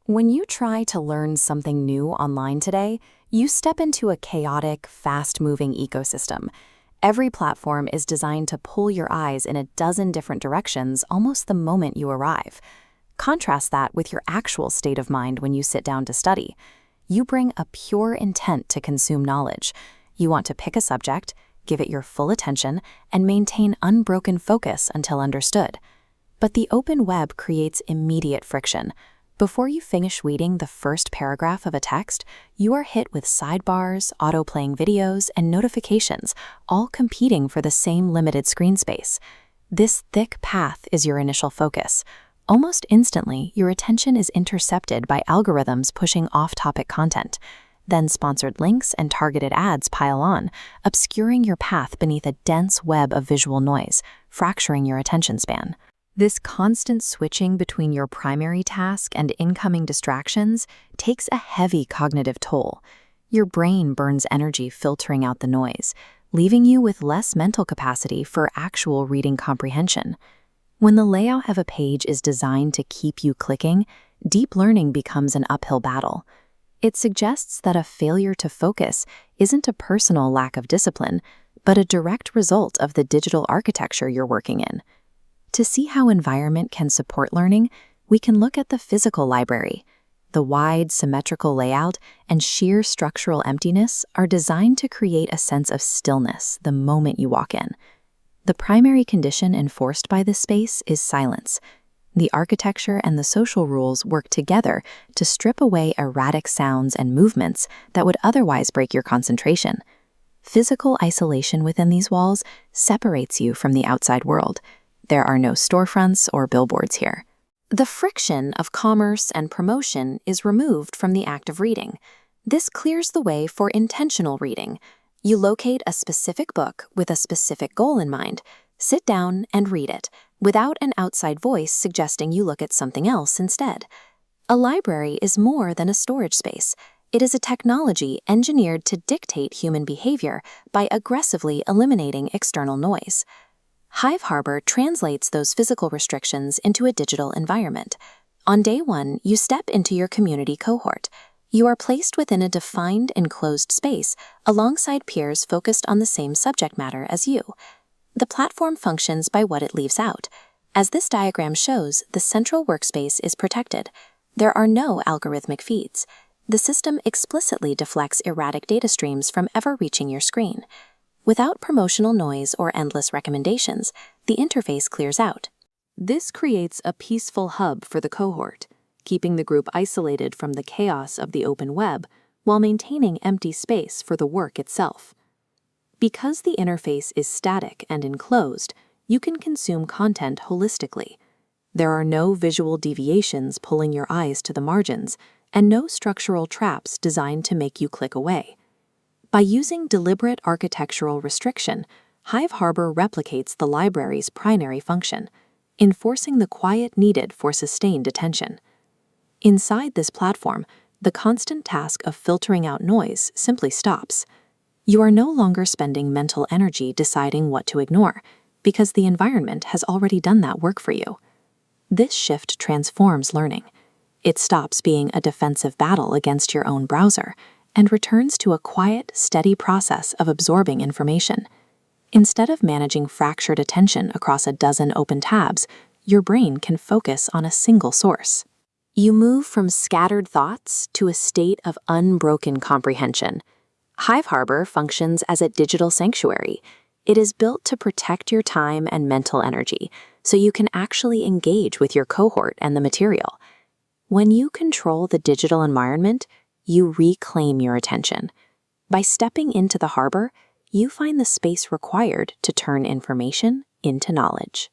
When you try to learn something new online today, you step into a chaotic, fast-moving ecosystem. Every platform is designed to pull your eyes in a dozen different directions almost the moment you arrive. Contrast that with your actual state of mind when you sit down to study. You bring a pure intent to consume knowledge. You want to pick a subject, give it your full attention, and maintain unbroken focus until understood. But the open web creates immediate friction. Before you finish reading the first paragraph of a text, you are hit with sidebars, auto-playing videos, and notifications, all competing for the same limited screen space. This thick path is your initial focus. Almost instantly, your attention is intercepted by algorithms pushing off-topic content. Then sponsored links and targeted ads pile on, obscuring your path beneath a dense web of visual noise, fracturing your attention span. This constant switching between your primary task and incoming distractions takes a heavy cognitive toll. Your brain burns energy filtering out the noise, leaving you with less mental capacity for actual reading comprehension. When the layout of a page is designed to keep you clicking, deep learning becomes an uphill battle. It suggests that a failure to focus isn't a personal lack of discipline, but a direct result of the digital architecture you're working in. To see how environment can support learning, we can look at the physical library. The wide, symmetrical layout and sheer structural emptiness are designed to create a sense of stillness the moment you walk in. The primary condition enforced by this space is silence. The architecture and the social rules work together to strip away erratic sounds and movements that would otherwise break your concentration. Physical isolation within these walls separates you from the outside world. There are no storefronts or billboards here. The friction of commerce and promotion is removed from the act of reading. This clears the way for intentional reading. You locate a specific book with a specific goal in mind, sit down and read it, without an outside voice suggesting you look at something else instead. A library is more than a storage space. It is a technology engineered to dictate human behavior by aggressively eliminating external noise. HiveHarbor translates those physical restrictions into a digital environment. On day one, you step into your community cohort. You are placed within a defined enclosed space alongside peers focused on the same subject matter as you. The platform functions by what it leaves out. As this diagram shows, the central workspace is protected. There are no algorithmic feeds. The system explicitly deflects erratic data streams from ever reaching your screen. Without promotional noise or endless recommendations, the interface clears out. This creates a peaceful hub for the cohort, keeping the group isolated from the chaos of the open web while maintaining empty space for the work itself. Because the interface is static and enclosed, you can consume content holistically. There are no visual deviations pulling your eyes to the margins, and no structural traps designed to make you click away. By using deliberate architectural restriction, HiveHarbor replicates the library's primary function, enforcing the quiet needed for sustained attention. Inside this platform, the constant task of filtering out noise simply stops. You are no longer spending mental energy deciding what to ignore, because the environment has already done that work for you. This shift transforms learning. It stops being a defensive battle against your own browser and returns to a quiet, steady process of absorbing information. Instead of managing fractured attention across a dozen open tabs, your brain can focus on a single source. You move from scattered thoughts to a state of unbroken comprehension. HiveHarbor functions as a digital sanctuary. It is built to protect your time and mental energy, so you can actually engage with your cohort and the material. When you control the digital environment, you reclaim your attention. By stepping into the harbor, you find the space required to turn information into knowledge.